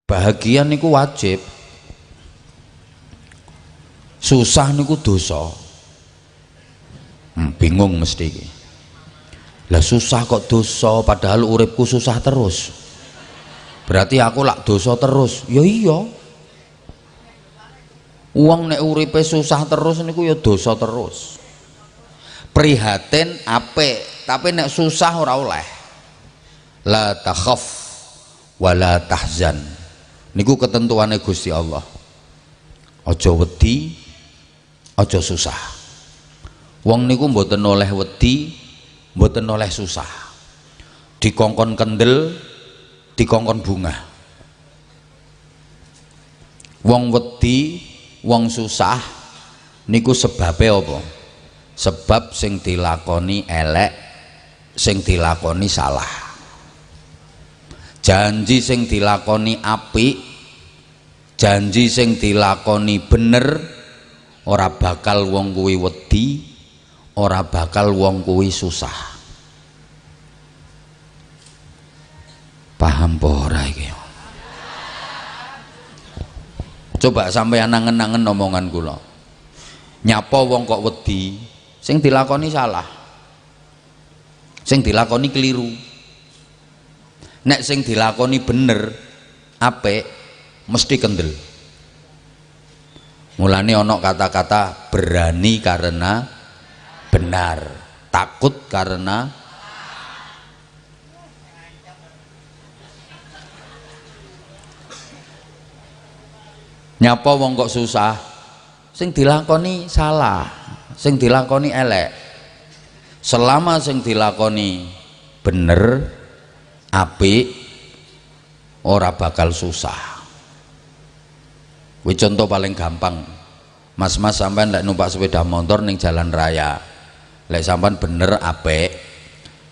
Bahagia niku wajib, susah niku dosa. Bingung mesti iki. Lah susah kok dosa, padahal uripku susah terus. Berarti aku lak dosa terus. Ya iya. Wong nek uripe susah terus niku ya dosa terus. Prihatin apik, tapi nek susah ora oleh. La takhaf wala tahzan. Niku ketentuane Gusti Allah. Aja wedi, aja susah. Wong niku mboten oleh wedi, mboten oleh susah. Dikongkon kendel, dikongkon bunga. Wong wedi, wong susah niku sebabe apa? Sebab sing dilakoni elek, sing dilakoni salah. Janji sing dilakoni apik, janji sing dilakoni bener, ora bakal wong kuwi wedi, ora bakal wong kuwi susah. Paham apa ora iki? Coba sampeyan angen-angen omongan kula. Nyapa wong kok wedi, sing dilakoni salah, sing dilakoni keliru. Nek sing dilakoni bener apik mesti kendel. Mulane ana kata-kata berani karena benar, takut karena nyapa wong kok susah, sing dilakoni salah, sing dilakoni elek. Selama sing dilakoni bener apik ora bakal susah. Kuwi contoh paling gampang. Mas-mas sampean lek numpak sepeda motor ning jalan raya. Lek sampean bener apik,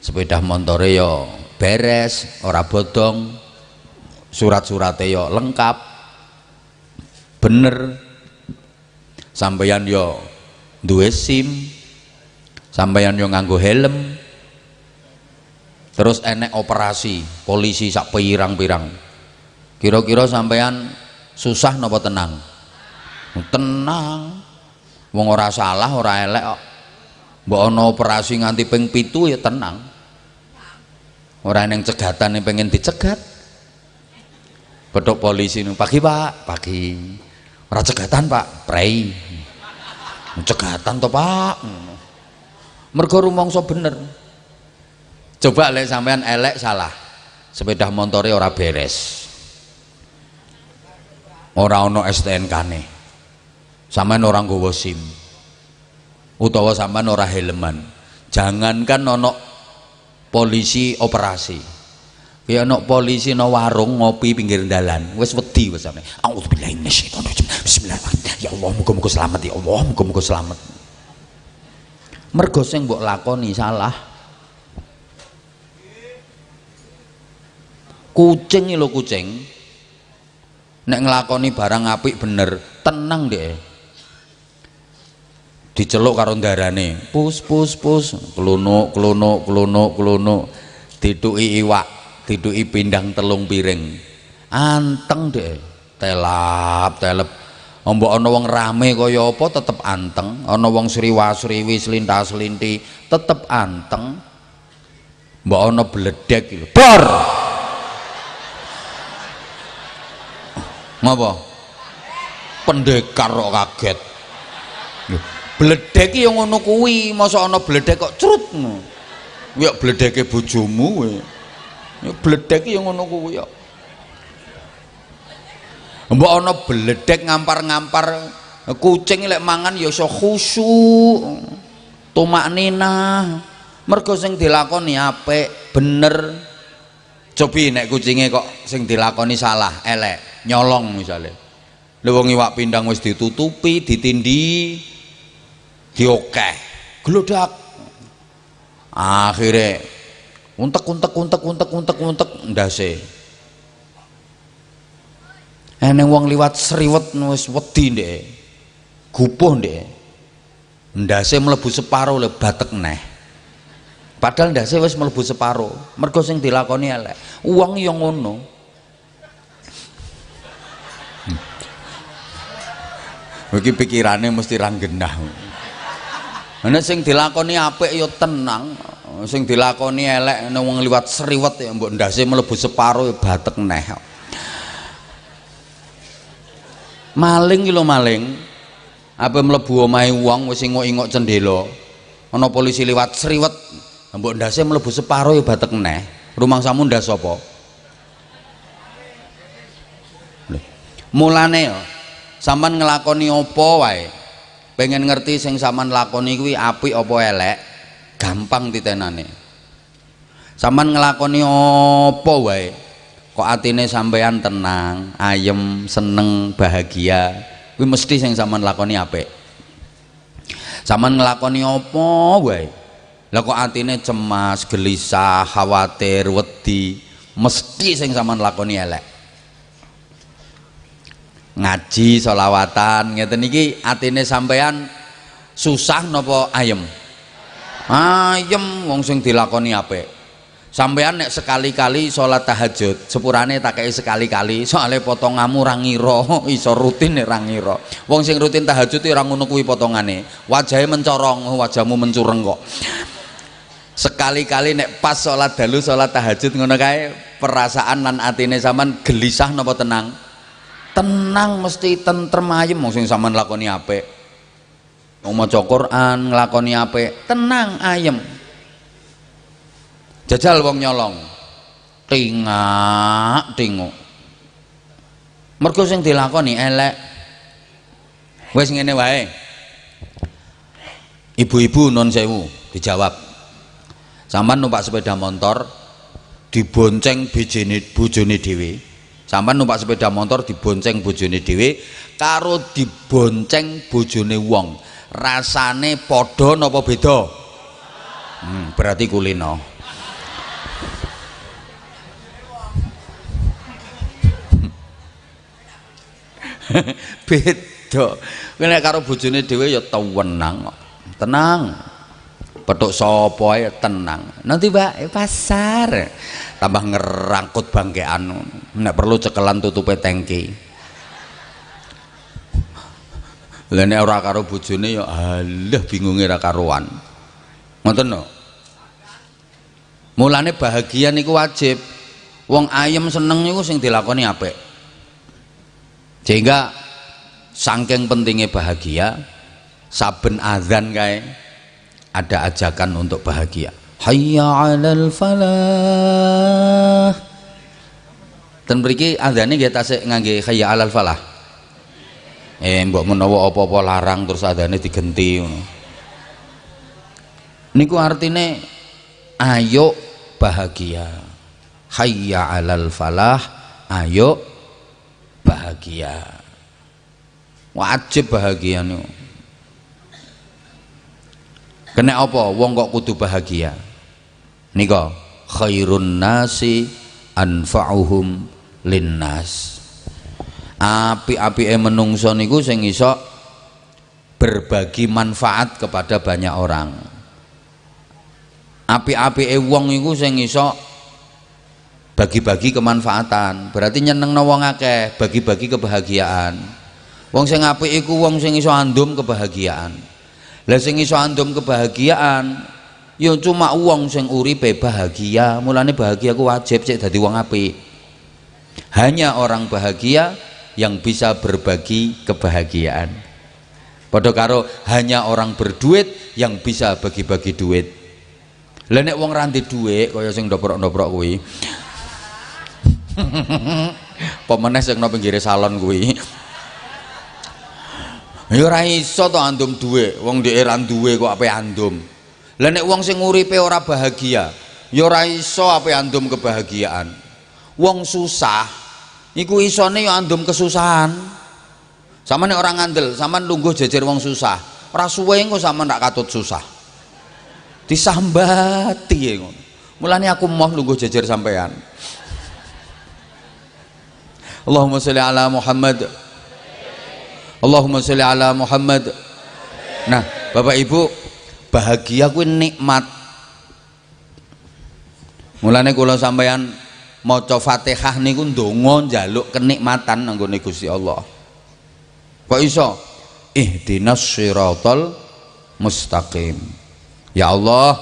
sepeda motore yo beres, ora bodong, surat-surate yo lengkap. Bener. Sampeyan yo duwe SIM, sampeyan yo nganggo helm. Terus enek operasi polisi sak pirang-pirang, kira-kira sampean susah napa tenang? Tenang. Wong ora salah ora elek kok. Mbok ana operasi nganti ping 7 ya tenang. Ora neng cegatan pengen dicegat. Bedhok polisi ning pagi Pak, pagi. Ora cegatan Pak, prei. Cegatan to Pak. Mergo rumangsa bener. Coba lek sampean elek salah, sepeda motore ora beres, ora ono STNK-ne, sampean ora nggawa SIM, utawa sampean ora helman. Jangankan ono polisi operasi, ya ono polisi no warung ngopi pinggir dalan, wis wedi wis sampe. Auzubillahi minasyaitonirrajim. Bismillahirrahmanirrahim. Ya Allah, muga-muga selamat ya Allah, muga-muga selamat. Mergo sing mbok lakoni salah. Kucing lho kucing, nek nglakoni barang apik bener tenang deh, diceluk karo ndarane pus kelunuk diduki iwak, diduki pindang telung piring anteng deh, telap mbok ana wong rame kaya apa tetep anteng, ana wong sriwa-sriwi selintas-selinti tetep anteng, mbok ana bledek lho bor. Ngapa? Pendekar kok kaget. Bledek ya ngono kuwi, masa ana bledek kok crut ngono. Ya bledeke bojomu kowe. Ya bledek ya ngono kuwi ya. Mbok ana bledek ngampar-ngampar kucing lek mangan ya iso khusyuk. Tumakninah. Mergo sing dilakoni apik, bener. Cobi nek kucinge kok sing dilakoni salah, elek, nyolong misalnya. Lha wong iwak pindang wis ditutupi, ditindhi, diokeh, glodak. Akhire untek ndase. Eneng wong liwat sriwet wis wedi ndek. Gupuh ndek. Ndase mlebu separo le batek neh. Padahal ndase wis mlebu separo, mergo sing dilakoni elek. Wong ya ngono. Iki pikirane mesti ra genah. Ana sing dilakoni apik ya tenang, sing dilakoni elek wong liwat sriwet ya mbok ndase mlebu separo ya batek neh. Maling iki lho maling. Apa mlebu omahe wong wis ingok-ingok cendela. Ana polisi liwat sriwet, mbok ndase mlebu separo ya batek neh. Rumangsamu ndas apa? Mulane sampean nglakoni apa wae, pengen ngerti sing sampean lakoni kuwi apik apa elek, gampang titenane. Sampean nglakoni apa wae, kok atine sampean tenang, ayem, seneng, bahagia, kuwi mesti sing sampean lakoni apik. Sampean nglakoni apa wae, lah kok atine cemas, gelisah, khawatir, wedi, mesti sing sampean lakoni elek. Ngaji sholawatan ngeten iki atine sampean susah napa ayem? Ayem wong sing dilakoni apik. Sampean nek sekali-kali sholat tahajud sepurane tak kei sekali-kali soalnya potonganmu ra ngira iso rutin nek ra ngira. Wong sing rutin tahajud ora ngono kuwi potongane, wajahe mencorong, wajahmu mencureng kok. Sekali-kali nek pas sholat dalu sholat tahajud ngono kae perasaan lan atine sampean gelisah napa tenang? Tenang, mesti tentrem ayem wong sing sampean lakoni apik. Wong maca Quran nglakoni apik, tenang ayem. Jajal wong nyolong. Tingak-tinguk. Mergo sing dilakoni elek. Wis ngene wae. Ibu-ibu nun sewu dijawab. Sampean numpak sepeda motor dibonceng bojone dhewe. Sampeyan numpak sepeda motor dibonceng bojone dhewe karo dibonceng bojone wong. Rasane padha napa beda? Berarti kulino. Beda. Nek karo bojone dhewe ya tenang kok. Tenang. Petuk sapa ae tenang. Nanti Mbak pasar. Tambah ngerangkut bangkean. Nek perlu cekelan tutupe tangki. Lah nek ora karo bojone ya alah bingunge ra karuan. Ngoten lho. Mulane bahagia niku wajib. Wong ayem seneng niku sing dilakoni apik. Sehingga saking pentingnya bahagia, saben azan kae ada ajakan untuk bahagia. Hayya 'alal falah. Ten mriki azane nggih tasik ngangge hayya 'alal falah. Mbok menawa apa-apa larang terus azane digenti ngono. Niku artine ayo bahagia. Hayya 'alal falah, ayo bahagia. Wajib bahagia niku. Kena apa? Wong kok kudu bahagia. Nika khairun nasi anfa'uhum linnas. Api-apike menungso niku sing iso berbagi manfaat kepada banyak orang. Api-apike wong iku sing iso bagi-bagi kemanfaatan. Berarti nyenengno wong akeh, bagi-bagi kebahagiaan. Wong sing apik iku wong sing iso andum kebahagiaan. Lah sing iso andum kebahagiaan ya cuma wong sing uripe bahagia. Mulane bahagia ku wajib cek dadi wong apik. Hanya orang bahagia yang bisa berbagi kebahagiaan. Padha karo hanya orang berduit yang bisa bagi-bagi duit. Lah nek wong ra ndek dhuwit kaya sing ndoprok-ndoprok kuwi. Pemeneh sing nang pinggire salon kuwi. Ya ora iso to andum dhuwit, wong dhek ra duwe kok ape andum. Lah nek wong sing uripe ora bahagia, ya ora iso ape andum kebahagiaan. Wong susah iku isone ya andum kesusahan. Sama nek orang ngandel, sampean lungguh jejer wong susah, ora suwe engko sampean rak katut susah. Disambati ngono. Mulane aku mau lungguh jejer sampean. Allahumma sholli ala Muhammad. Allahumma sholli ala Muhammad. Nah, Bapak Ibu, bahagia kuwi nikmat. Mulane kula sampeyan maca Fatihah niku ndonga njaluk kenikmatan nanggone Gusti Allah. Kok iso? Ihdinas siratal mustaqim. Ya Allah,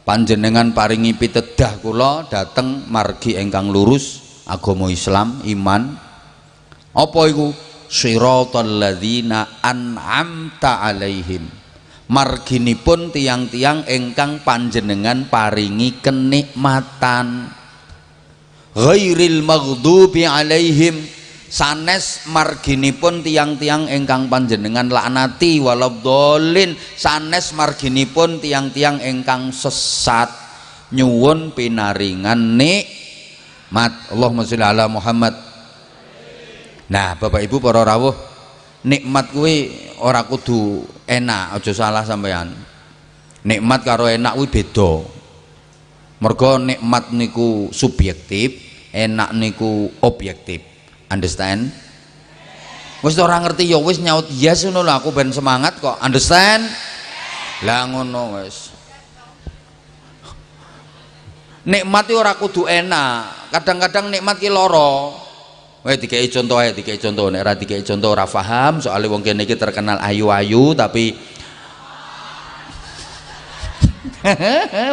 panjenengan paringi pitedah kula dhateng margi ingkang lurus, agama Islam, iman. Apa iku? Siratal ladzina an'amta alaihim. Marginipun tiang-tiang ingkang panjenengan paringi kenikmatan. Ghairil maghdubi alaihim, sanes marginipun tiang-tiang ingkang panjenengan laknati, waladhdallin, sanes marginipun tiang-tiang ingkang sesat. Nyuwun pinaringan nikmat. Allahumma sholli ala Muhammad. Nah, Bapak Ibu para rawuh, nikmat kuwi ora kudu enak, aja salah sampean. Nikmat karo enak kuwi beda. Mergo nikmat niku subjektif, enak niku objektif. Understand? Wis ora ngerti ya wis nyaut yes ngono lho, aku ben semangat kok. Understand? Lah ngono wis. Nikmat ora kudu enak. Kadang-kadang nikmat ki lara. Weh dikei contoh ae, dikei contoh. Nek ora dikei contoh ora paham, soalnya wong kene iki terkenal ayu-ayu tapi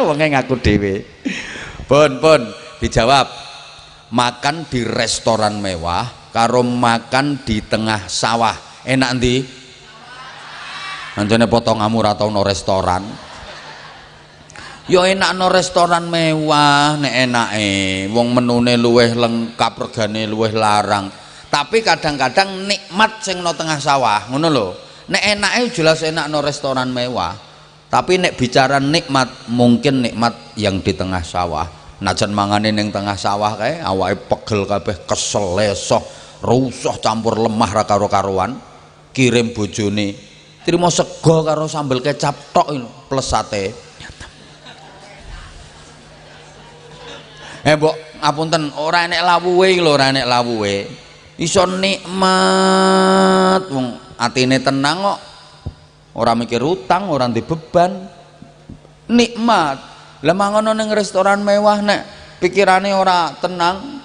wonge ngaku dhewe. Pun dijawab. Makan di restoran mewah karo makan di tengah sawah, enak ndi? Anjane potonganmu ora tau no restoran. Ya enak no restoran mewah nek enake wong menune luweh lengkap, regane luweh larang. Tapi kadang-kadang nikmat sing no tengah sawah, ngono lho. Nek enake jelas enak no restoran mewah. Tapi nek bicara nikmat, mungkin nikmat yang di tengah sawah. Najan mangane ning tengah sawah kae awake pegel kabeh, kesel, lesoh, rusuh campur lemah ra karo-karuan. Kirim bojone trimo sego karo sambel kecap tok plus sate. Mbok apunten ora enek lawuhe lho, ora enek lawuhe. Iso nikmat wong atine tenang kok. Ora mikir utang, ora ndek beban. Nikmat. Lah mangono ning restoran mewah nek pikirane ora tenang,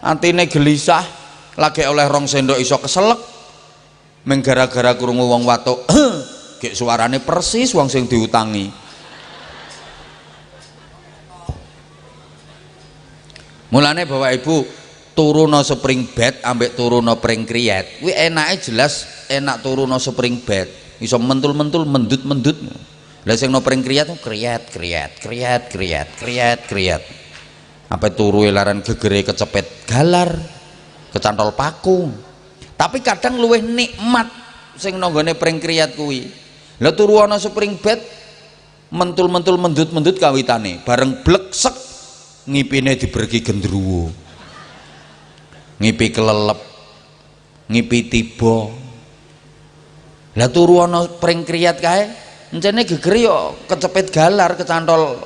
atine gelisah, lagi oleh rong sendok iso keselek. Meng gara-gara krungu wong watuk, gek suarane persis wong sing diutangi. Mulane Bapak Ibu turuno spring bed ambek turuno pring kriyet kuwi enake jelas enak turuno spring bed iso mentul-mentul mendut-mendut. Lah sing no pring kriyet kriyet apa turu laran gegere kecepet galar kecantol paku. Tapi kadang luwih nikmat sing nonggone pring kriyet kuwi. Lah turu ana spring bed mentul-mentul mendut-mendut kawitane bareng bleksek ngipine diberki gendruwo, ngipi kelelep, ngipi tiba. Lah turu ana pring kriyat kae encene geger yo kecepet galar kecantol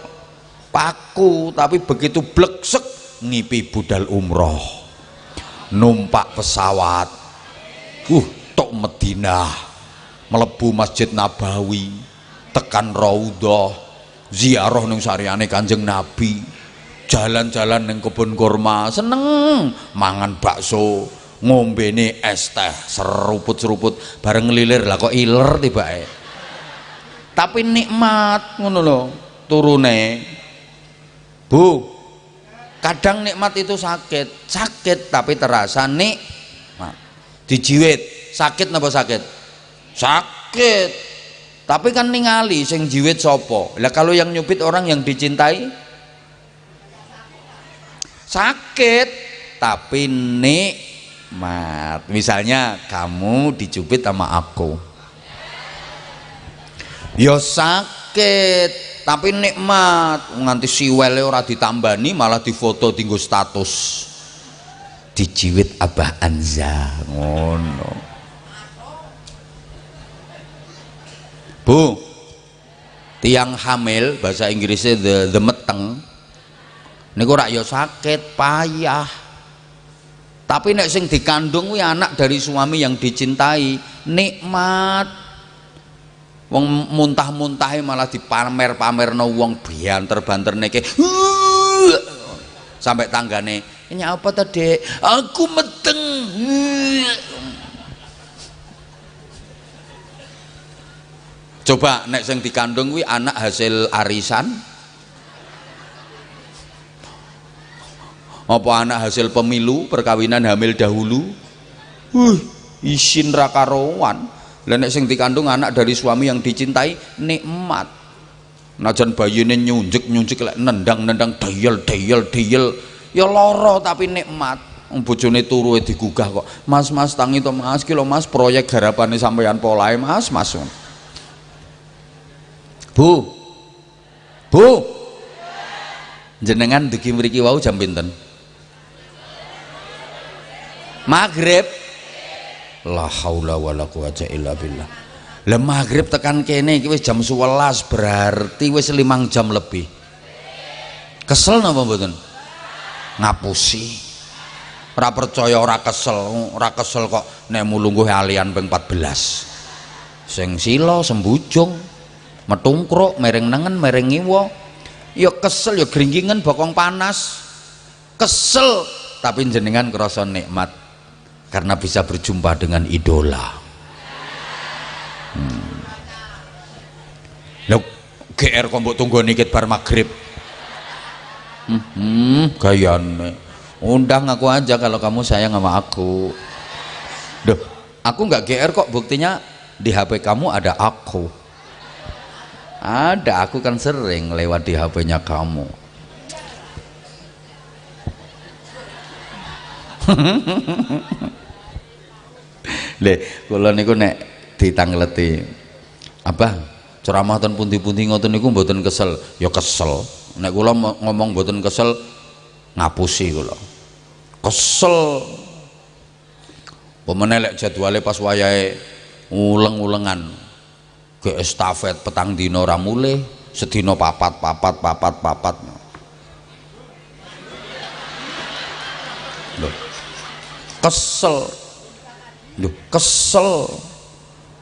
paku, tapi begitu bleksek ngipi budal umroh, numpak pesawat tok Madinah, mlebu Masjid Nabawi, tekan Raudhah, ziarah ning sariyane Kanjeng Nabi, jalan-jalan ning kebun kurma, seneng mangan bakso, ngombene es teh seruput-seruput bareng ngelilir. Lah kok iler tibake. Tapi nikmat ngono lho turune. Bu, kadang nikmat itu sakit tapi terasa nikmat. Dijiwit sakit napa sakit? Sakit. Tapi kan ningali sing jiwit sapa? Lah kalau yang nyubit orang yang dicintai sakit tapi nikmat. Misalnya kamu dicubit sama aku, ya sakit tapi nikmat. Nganti siwele ora ditambani malah difoto tinggo status dijiwit Abah Anza ngono. Bu, tiang hamil bahasa Inggrisnya the meteng niku rak ya sakit payah. Tapi nek sing dikandung kuwi anak dari suami yang dicintai nikmat. Wong muntah-muntahe malah dipamer-pamerno wong banter-banter neke. sampai tanggane, ini apa tadi? Aku meteng. Coba nek sing dikandung kuwi anak hasil arisan apa anak hasil pemilu, perkawinan hamil dahulu, isin ra karuan. Lah nek sing dikandung anak dari suami yang dicintai, nikmat. Najan bayine nyunjek lek nendang deyel ya lara tapi nikmat. Bojone turu digugah kok. Mas tangi to Mas, ki lho Mas proyek garapane sampeyan polahe Mas. Bu. Jenengan dugi mriki wau jam pinten? Maghrib. La haula wala quwata illa billah. Lah maghrib tekan kene iki wis jam 11, berarti wis 5 jam lebih. Kesel napa mboten? Ngapusi. Ora percaya ora kesel kok nek mulungguh alian ping 14. Sing sila sembujung, metungkruk, mereng nengen, mereng ngiwa. Ya kesel ya gringgingen bokong panas. Kesel tapi jenengan krasa nikmat karena bisa berjumpa dengan idola. Lho GR kok mbok tunggu nikit bar maghrib. Gayane. Undang aku aja kalau kamu sayang sama aku. Duh, aku nggak GR kok, buktinya di HP kamu ada aku. Ada, aku kan sering lewat di HP-nya kamu. Leh, kula niku nek ditangleti Abah ceramah ten pundi-pundi ngoten niku mboten kesel. Ya kesel. Nek kula ngomong mboten kesel ngapusi kula. Kesel. Pemene lek jadwale pas wayahe uleng-ulengan ke estafet petang dina ora mulih, sedina papat. Loh. Kesel.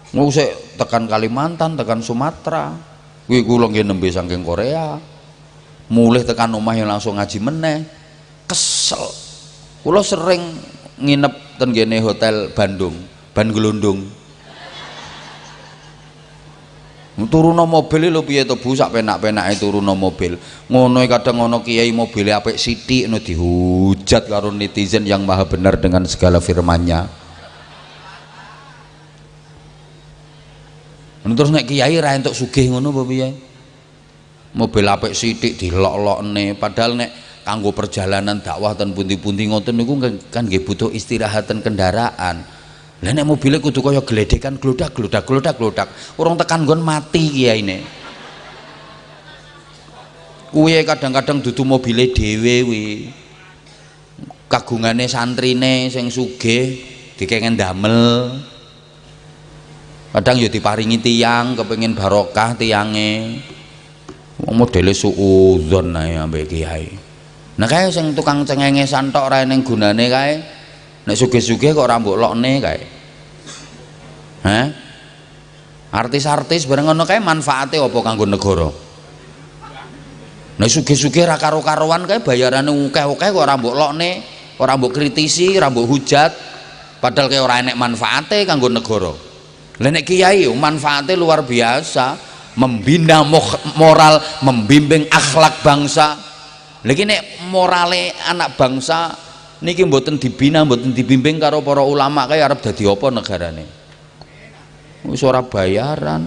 Ngusik tekan Kalimantan, tekan Sumatera. Kuwi kula nggih nembe saking Korea. Mulih tekan omah yang langsung ngaji meneh. Kesel. Kula sering nginep ten kene hotel Bandung, Ban Glundung. Turuno mobil lho piye to Bu, sak penak-penake turuno mobil. Ngono kadang ngono kiai mobile apik sithik no dihujat karo netizen yang maha benar dengan segala firman-Nya. Terus nek kiai ra entuk sugih ngono apa piye? Mobil apik sithik dilok-lokne, padahal nek kanggo perjalanan dakwah ten pundi-pundi ngoten niku kan nggih butuh istirahatan kendaraan. Lah nek mobile kudu kaya gledekan glodak. Urung tekan nggon mati kiyaine. Kuwi kadang-kadang dudu mobile dhewe kuwi. Kagungane santrine sing sugih dikengen damel. Kadang ya diparingi tiyang kepengin barokah tiyange. Wong modele suudzon ae ambek kiai. Nah kae sing tukang cengengesan tok ra ning gunane kae. Nek sugih-sugih kok ora mbok lokne kae. Artis-artis bareng ngono kae manfaate apa kanggo negara? Nek sugih-sugih ra karo-karuan kae bayarane akeh-akeh kok ora mbok lokne, ora mbok kritisi, ora mbok hujat. Padahal kae ora enek manfaate kanggo negara. Lah nek kiai manfaate luar biasa, membina moral, membimbing akhlak bangsa. Lagi nek morale anak bangsa niki mboten dibina, mboten dibimbing karo para ulama kae arep dadi apa negarane? Wis ora bayaran.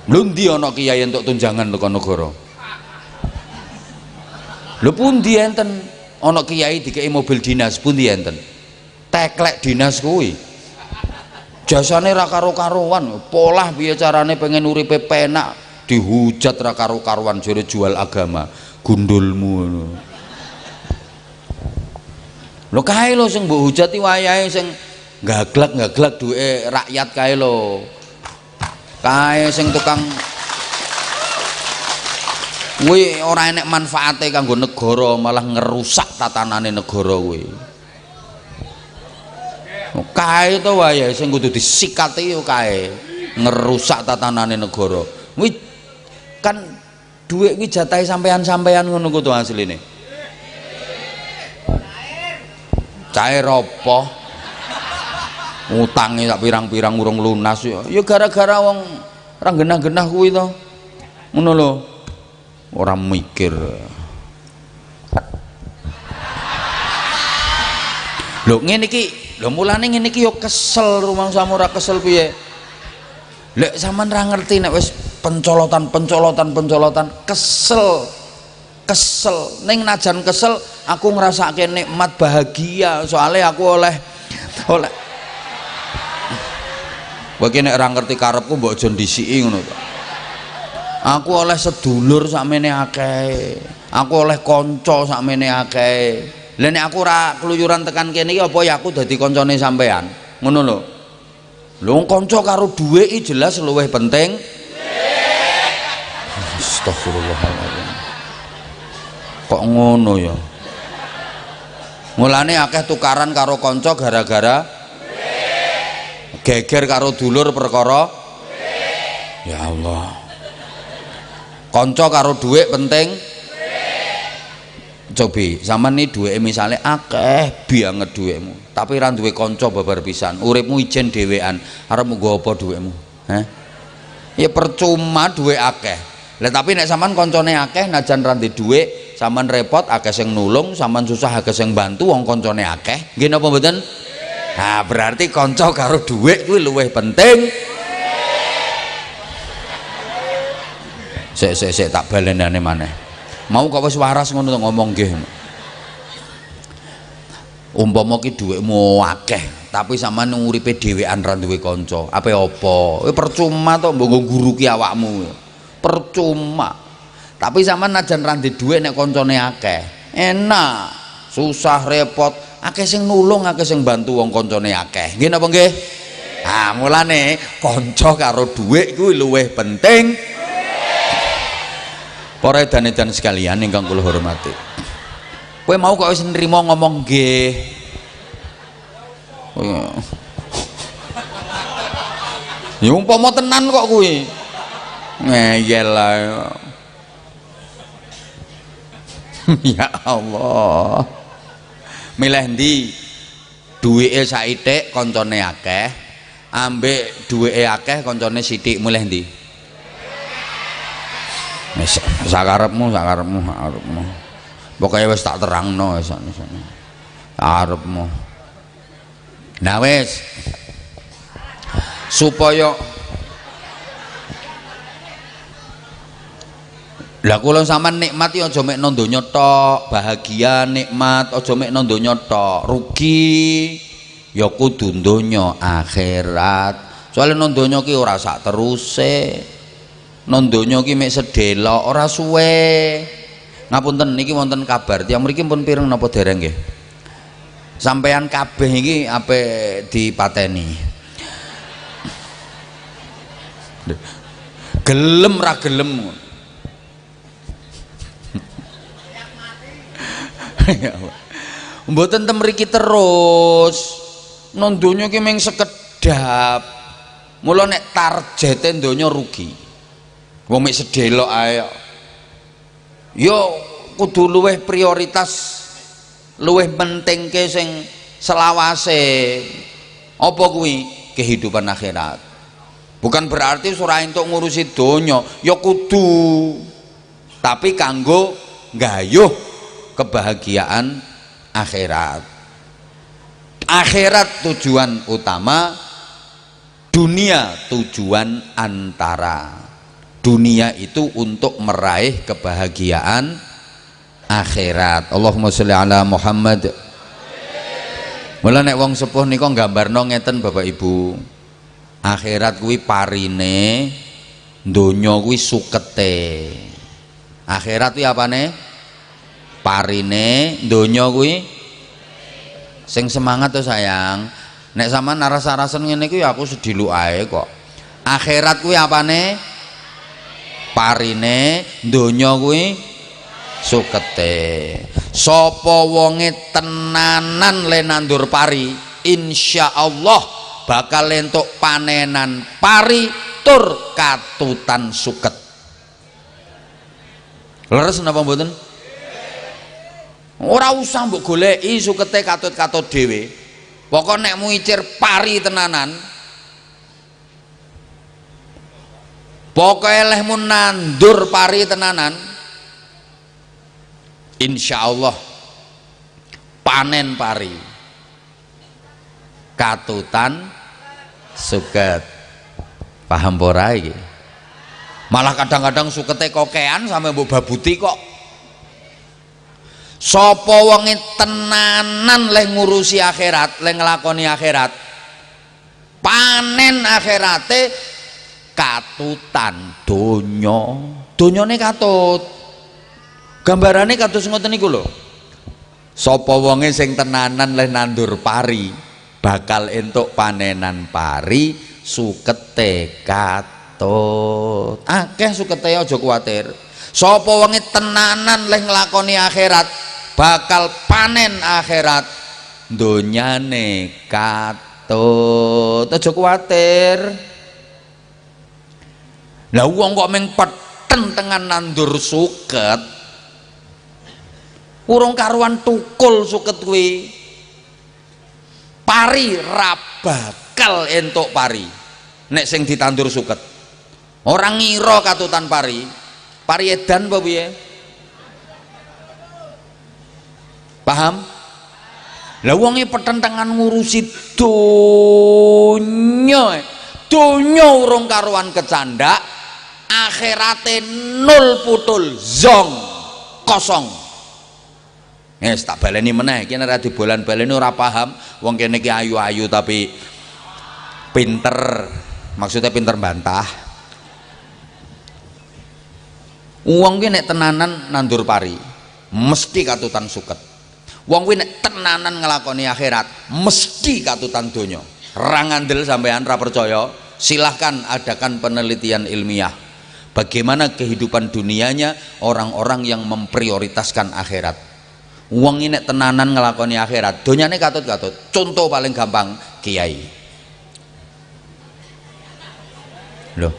Lho ndi ana kiai entuk tunjangan teko negara? Lho pundi enten ana kiai dikei mobil dinas pundi enten? Teklek dinas kuwi. Jasane ra karo-karuan, polah piye carane pengen uripe penak dihujat ra karo-karuan jare jual agama. Gundulmu ngono. Lho kae lho sing mbok hujati wayahe sing gaglak duwe rakyat kae lho. Kae sing tukang kuwi ora enek manfaate kanggo negara, malah ngerusak tatanane negara kuwi. Kae to wayahe sing kudu disikati yo kae, ngerusak tatanane negara. Kuwi kan dhuwit kuwi jatahe sampean-sampean ngono kuwi to asline. cair apa utange sak pirang-pirang urung lunas ya gara-gara wong ora genah-genah kuwi to ngono lho ora mikir lho ngene iki lho mulane ngene iki yo kesel rumangsamu ora kesel piye lek sampean ra ngerti nek wis pencolotan kesel ning najan kesel aku ngrasake nikmat bahagia soalnya aku oleh bagi nek ora ngerti karepku mbok aja ndisiki ngono to aku oleh sedulur sakmene akeh aku oleh kanca sakmene akeh lha nek aku ora keluyuran tekan kene iki apa ya aku dadi kancane sampean ngono lho lho kanca karo dhuwit iki jelas luwih penting astagfirullahaladzim kok ngono ya mulane akeh tukaran karo kanca gara-gara geger karo dulur perkara ya Allah kanca karo dhuwit penting cobi sampean iki dhuwite misale akeh banget dhuwitmu tapi ra duwe kanca babar pisan uripmu ijen dhewean arep nggo apa dhuwitmu ya percuma dhuwit akeh lah tapi nek sampean kancane akeh najan ra ndek dhuwit sampean repot akeh sing nulung sampean susah akeh sing bantu wong kancane akeh nggih napa mboten nah berarti kanca karo dhuwit kuwi luwih penting sik tak balenane maneh mau kok wis waras ngono to ngomong nggih umpama ki dhuwitmu akeh tapi sampean uripe dhewean ra duwe kanca ape apa percuma to mbok ngguruki awakmu percuma tapi sampean najan ra ndek dhuwit nek kancane akeh enak susah repot akeh sing nulung akeh sing bantu wong kancane akeh nggih napa nggih nah mulane kanca karo dhuwit kuwi luwih penting para edan-edan sekalian ingkang kula hormati kowe mau kok wis nrimo ngomong nggih ya umpama tenan kok kuwi ngeyel lah ya Allah milih ndi duwike saithik kancane akeh ambek duwike akeh kancane sithik milih ndi sakarepmu pokoknya wis tak terangno wis arepmu nah wis supaya lah kula sampean nikmat ya aja mek nang donya tok bahagia nikmat aja mek nang donya tok rugi ya kudu donya akhirat soalnya nang donya ki ora sak teruse nang donya ki mek sedhelok ora suwe ngapunten niki wonten kabar tiyang mriki pun pireng napa dereng nggih sampean kabeh iki ape dipateni gelem ra gelem mboten ten mriki terus nang donya ki mung sekedap mula nek targete donya rugi wong mek sedelok ae yo kudu luweh prioritas luweh pentingke sing selawase apa kuwi kehidupan akhirat bukan berarti ora entuk ngurusi donya ya kudu tapi kanggo nggayuh kebahagiaan akhirat tujuan utama dunia tujuan antara dunia itu untuk meraih kebahagiaan akhirat Allahumma sholli ala Muhammad mula nek wong sepuh nika nggambarno ngeten Bapak Ibu akhirat kuwi parine donya kuwi sukete akhirat kuwi apane parine donya kuwi sing semangat tuh sayang nek sampean naras-narasen ngene iki aku sedilu ae kok akhirat kuwi apane parine donya kuwi sukete sapa wonge tenanan le nandur pari insyaallah bakal entuk panenan pari tur katutan suket leres napa mboten Ora usah mbok goleki sukete katut-katut dhewe. Pokok nek muicir pari tenanan, pokoknya lehmu nandur pari tenanan, insya Allah panen pari katutan suket. Paham ora iki? Malah kadang-kadang sukete kokean sampe mbok babuti kok. Sapa wonge tenanan leh ngurusi akhirat, leh nglakoni akhirat, panen akhirate katutan donya. Donyane katut. Gambarane kados ngoten niku lho. Sapa wonge sing tenanan leh nandur pari, bakal entuk panenan pari, sukete katut. Akeh sukete aja kuwatir. Sapa wonge tenanan leh nglakoni akhirat, bakal panen akhirat, donyane katut. Aja kuwatir. Lah wong kok meng peten tengan nandur suket, urung karuan tukul suket kuwi, pari ra bakal entuk pari nek sing ditandur suket. Orang ngira katutan pari edan apa piye? Paham? Lah wonge petentangan ngurusi donya urung karuan kecandak, akhirate nol putul, zong, kosong. Yes, tak baleni meneh, iki nek dibolan-baleni ora paham. Wong kene iki ayu-ayu tapi pinter, maksudnya pinter bantah. Wong ki nek tenanan nandur pari mesti katutan suket. Wong kuwi nek tenanan nglakoni akhirat mesti katutan donya. Ra ngandel sampean, ra percaya, silahkan adakan penelitian ilmiah bagaimana kehidupan dunianya orang-orang yang memprioritaskan akhirat. Wong ini nek tenanan nglakoni akhirat, donyane katut-katut. Contoh paling gampang, kiai. Loh,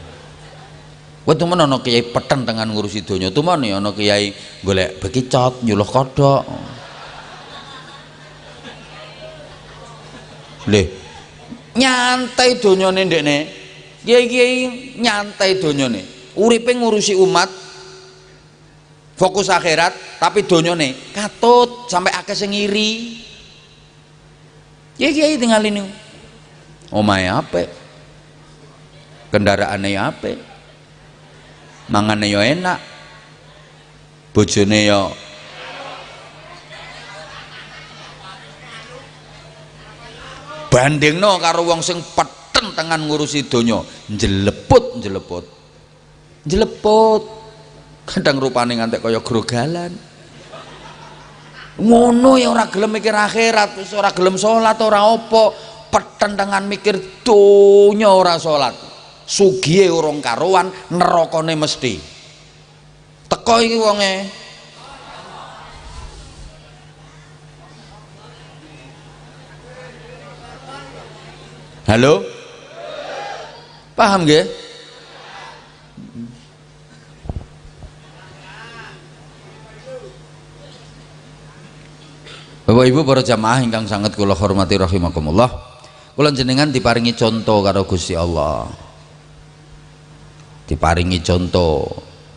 kowe temen ana kiai peten tengan ngurusi donya, temen ana kiai golek bekicot, nyuluh kodhok. Lih, nyantai donyane ndekne. Kiai-kiai nyantai donyane. Uripe ngurusi umat, fokus akhirat, tapi donyane katut sampai akeh sing ngiri. Kiai-kiai tinggal ini. Omahe apik. Kendaraane apik. Mangane yo enak. Bojone yo bandingno karo wong sing peten tengan ngurusi donya, njeleput. Kadang rupane ngantek kaya grogalan. Ngono ya ora gelem mikir akhirat, wis ora gelem salat ora apa, peten tengan mikir donya ora salat. Sugihe urung karuan, nerakane mesti. Teko iki wonge. Halo? Paham nggih? Bapak Ibu para jamaah ingkang sanget kula hormati rahimakumullah. Kula jenengan diparingi contoh karo Gusti Allah. Diparingi contoh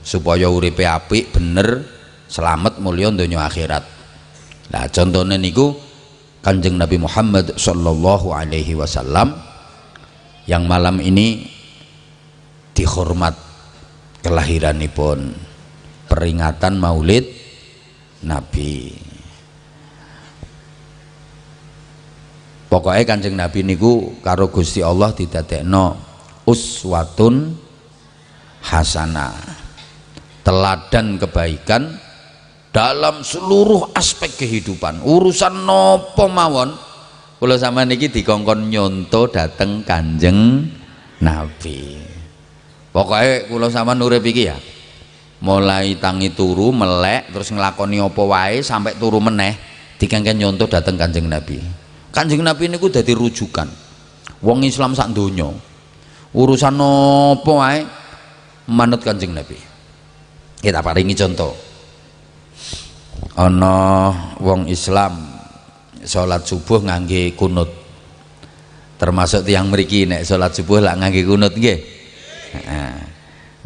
supaya uripe apik, bener, selamat, mulya donya akhirat. Nah, contohnya niku Kanjeng Nabi Muhammad sallallahu alaihi wasallam yang malam ini dihormat kelahiranipun, peringatan Maulid Nabi. Pokoknya Kanjeng Nabi niku karo Gusti Allah didadekno uswatun hasanah, teladan kebaikan dalam seluruh aspek kehidupan. Urusan nopo mawon kula sampeyan niki dikongkon nyonto dateng Kanjeng Nabi. Pokoknya kula sampeyan urip iki ya, mulai tangi turu melek terus nglakoni apa wae sampai turu meneh dikengken nyonto dateng Kanjeng Nabi. Kanjeng Nabi niku dadi rujukan wong Islam sak donya. Urusan apa wae manut Kanjeng Nabi. Kita paringi contoh. ana wong Islam salat subuh ngangge kunut, termasuk tiyang mriki nek salat subuh lak ngangge kunut nggih.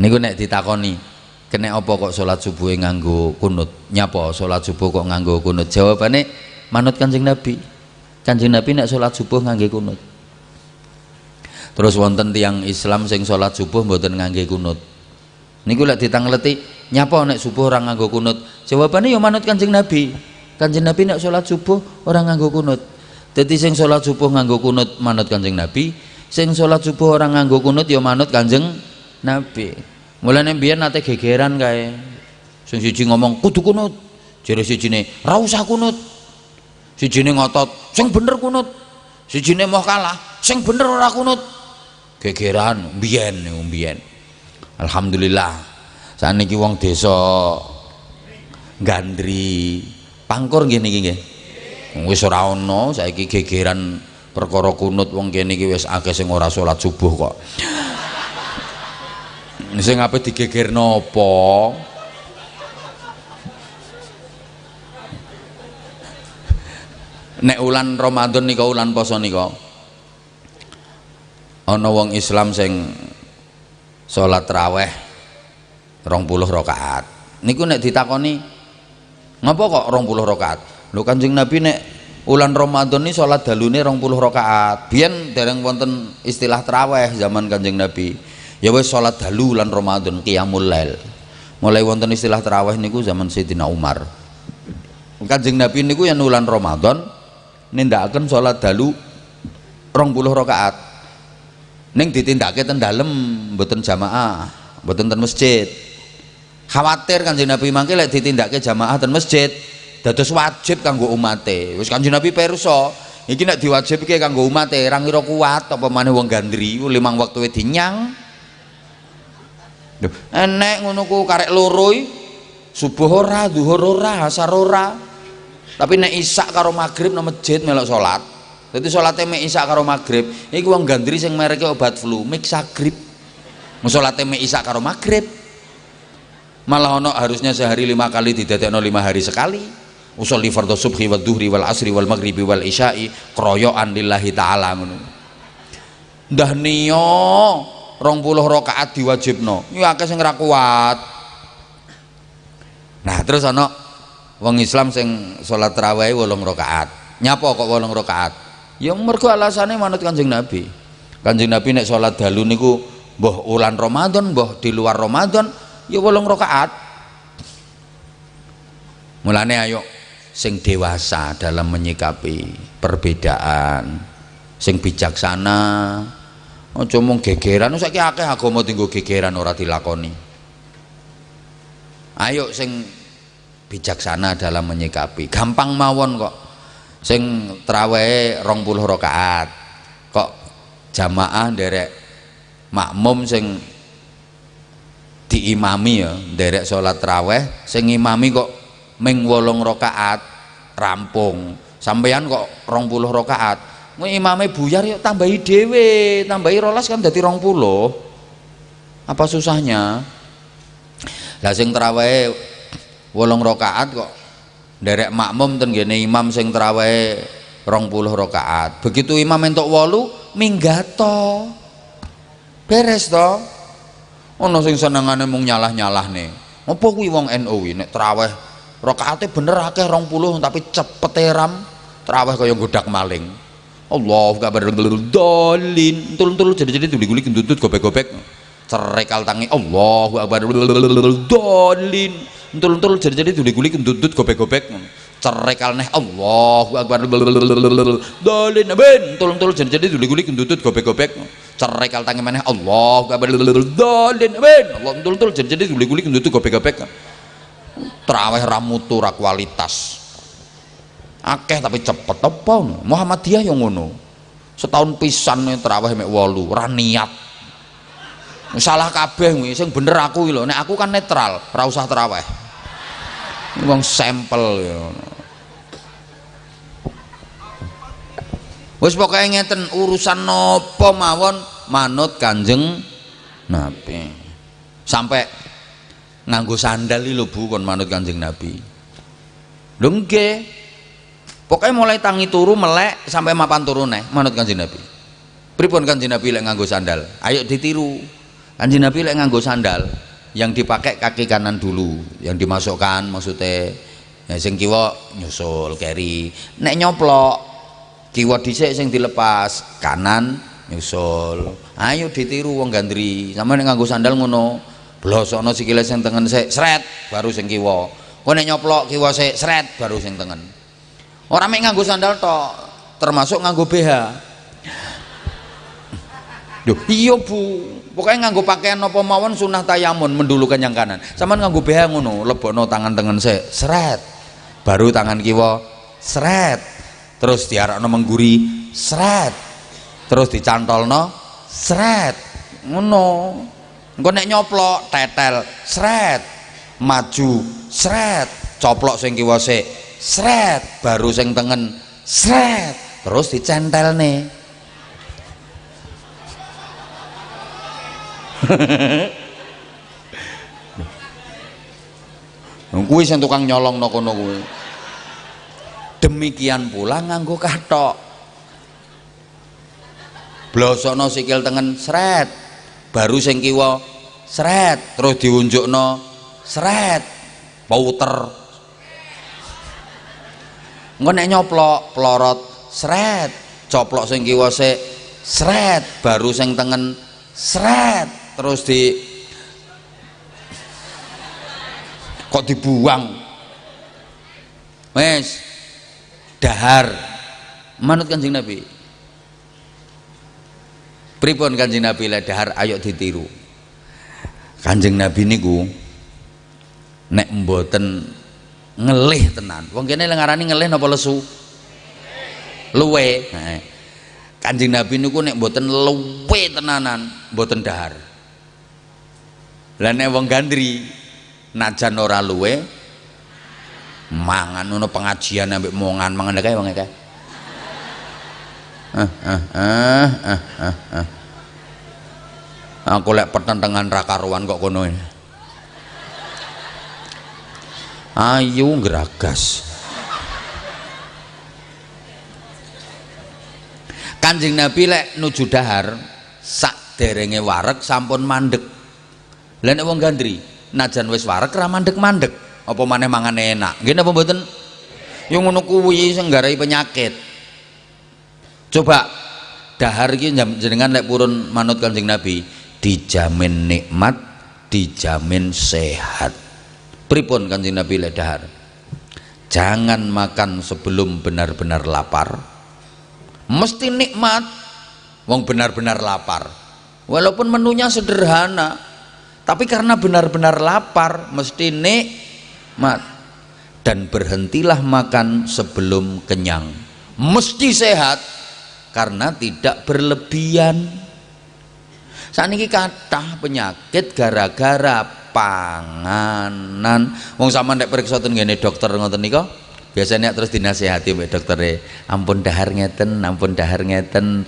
Niku nek ditakoni kena apa kok salat subuh nganggo kunut, nyapa salat subuh kok nganggo kunut, jawabane manut Kanjeng Nabi. Kanjeng Nabi nek salat subuh ngangge kunut. Terus wonten tiyang Islam sing salat subuh mboten ngangge kunut, niku lek ditangleti nyapa nek subuh orang nganggo kunut, jawabane ya manut Kanjeng Nabi. Kanjeng Nabi nek salat subuh orang nganggo kunut. Dadi sing salat subuh nganggo kunut manut Kanjeng Nabi, sing salat subuh orang nganggo kunut ya manut Kanjeng Nabi. Mulane mbiyen nate gegeran kae. Sing siji ngomong kudu kunut, jare sijine ra usah kunut. Sijine ngotot, sing bener kunut. Sijine moh kalah, sing bener ora kunut. Gegeran mbiyen niku mbiyen. Alhamdulillah saniki wong desa Gandri Pangkur nggih niki nggih. Wis ora ana saiki gegeran perkara kunut, wong kene iki wis akeh sing ora salat subuh kok. Sing ape digegerno apa? Nek ulan Ramadan nika ulan poso nika ana wong Islam sing salat raweh 20 rakaat. Niku nek ditakoni ngapa kok 20 rakaat? Lho Kanjeng Nabi nek ulan Ramadan ini salat dalune 20 rakaat. Biyen dereng wonten istilah traweh zaman Kanjeng Nabi. Ya wis salat dalu ulan Ramadan qiyamul lail. Mulai wonten istilah traweh niku zaman Sayyidina Umar. Kanjeng Nabi niku yen ulan Ramadan nindakaken salat dalu 20 rakaat. Ning ditindakake ten dalem mboten jamaah, mboten ten masjid. Khawatir Kanjeng Nabi mangke lek ditindakake jamaah ten masjid dados wajib kanggo umate. Wis Kanjeng Nabi pirsa, iki nek diwajibke kanggo umate ra ngira kuat apa maneh wong Gandri 5 wektu dinyang. Lho, enek ngono ku karek loro subuh ora, zuhur ora, asar ora. Tapi nek isak karo magrib nang masjid melok salat. Dadi salate mek isak karo magrib, iki wong Gandri sing mereke obat flu, Mixagrip. Salate mek isak karo magrib. Malah ono harusnya sehari 5 kali didadekno 5 hari sekali. Usolli fardhu subhi wad duhri wal asri wal maghribi wal isya'i kroyoan lillahi ta'ala ngono. Ndah niyo 20 rakaat diwajibno. Iki akeh sing ora kuat. Nah, terus ana wong Islam sing salat tarawih 8 rakaat. Nyapa kok 8 rakaat? Ya mergo alasane manut Kanjeng Nabi. Kanjeng Nabi nek salat dalu niku mbah ulan Ramadan, mbah di luar Ramadan, ya 8 rakaat. Mulane ayo sing dewasa dalam menyikapi perbedaan, sing bijaksana, aja mung gegeran. Saiki akeh agama tinggo gegeran ora dilakoni. Ayo sing bijaksana dalam menyikapi. Gampang mawon kok. Sing traweh 20 rakaat. Kok jamaah nderek makmum sing diimami ya, nderek salat traweh, sing imami kok ming 8 rakaat rampung. Sampeyan kok 20 rakaat. Imame buyar yuk tambahi dhewe, tambahi 12 kan dadi 20. Apa susahnya? Lah sing traweh 8 rakaat kok nderek makmum ten ngene imam sing traweh 20 rakaat. Begitu imam entuk 8 minggat to. Beres to. Ono sing senengane mung nyalah-nyalahne. Apa kuwi wong NU kuwi nek traweh rakaate bener akeh 20 tapi cepete ram, traweh kaya godak maling. Allahu akbar dolin tul-tul jadi guli-guli gendut gobek-gobek cerekal tangi Allahu akbar dolin tul-tul jadi guli-guli gendut gobek-gobek cerekal neh Allahu akbar dolin ben tul-tul jadi guli-guli gendut gobek-gobek cerekal tangi maneh Allahu akbar dolin ben Allah tul-tul jadi guli-guli gendut gobek-gobek. Traweh ramutu ra kualitas. Akeh tapi cepet apa Muhammadiyah yang ngono. Setahun pisan traweh mek 8 ora niat. Salah kabeh kuwi sing bener aku iki lho. Nek aku kan netral, ora usah traweh. Wong sampel ya. Wis pokoke ngeten urusan napa mawon manut Kanjeng Nabi. Sampai nganggo sandal iki lho Bu kon manut Kanjeng Nabi. Lho nggih. Pokoknya mulai tangi turu melek sampai mapan turu neh manut Kanjeng Nabi. Pripun Kanjeng Nabi lek nganggo sandal? Ayo ditiru. Kanjeng Nabi lek nganggo sandal yang dipakai kaki kanan dulu, yang dimasukkan maksudnya ya, sing kiwa nyusul keri. Nek nyoplok kiwa dhisik sing dilepas, kanan nyusul. Ayo ditiru wong gandri. Sampe nek nganggo sandal ngono, blosokno sikile sing tengen sik sret baru sing kiwa. Kok nek nyoplok kiwa sik sret baru sing tengen. Ora mek nganggo sandal tok, termasuk nganggo BH. Duh, iya Bu. Pokoknya nganggo pakaian apa mawon sunah tayamun mendulukan yang kanan. Sampeyan nganggo BH ngono, lebokno tangan tengen sik sret. Baru tangan kiwa sret. Terus diarakno mengguri sret. Terus dicantolno sret. Ngono. Engko nek nyoplok tetel sret. Maju sret. Coplok sing kiwa sik sret. Baru sing tengen sret. Terus dicentelne. Kuwi sing tukang nyolongno kono kuwi. Demikian pula nganggo kathok. Blosokno sikil tengen sret, baru sing kiwa sret, terus diunjukno sret, pauter. Engko nek nyoplok plorot sret, coplok sing kiwa sik sret, baru sing tengen sret, terus kok dibuang wes dahar manut Kanjeng Nabi. Pripun Kanjeng Nabi le dahar ayo ditiru. Kanjeng Nabi niku nek mboten ngelih tenan wong kene ngarani ngelih napa lesu luwe. Kanjeng Nabi niku nek mboten luwe tenanan mboten dahar. Lah nek wong gandri najan ora luwe mangan ngono pengajian ambek mangan kae wong kae. Aku lek pertentangan ra karuan kok kono. Ayu ngragas. Kanjeng Nabi lek nuju dahar sak derenge wareg sampun mandeg. Lah nek wong gandri najan wis wareg ra mandeg-mandeg, apa maneh mangane enak. Nggih napa mboten? Ya ngono kuwi sing nggarai penyakit. Coba dahar iki jenengan lek purun manut Kanjeng Nabi dijamin nikmat, dijamin sehat. Pripun Kanjeng Nabi lek dahar? Jangan makan sebelum benar-benar lapar. Mesti nikmat. Wong benar-benar lapar. Walaupun menunya sederhana, tapi karena benar-benar lapar mesti nikmat. Dan berhentilah makan sebelum kenyang. Mesti sehat karena tidak berlebihan. Saniki kathah penyakit gara-gara panganan. Wong sampean nek periksa ten ngene dokter ngoten nika, biasanya terus dinasehati mbek doktere, ampun dahar ngeten, ampun dahar ngeten,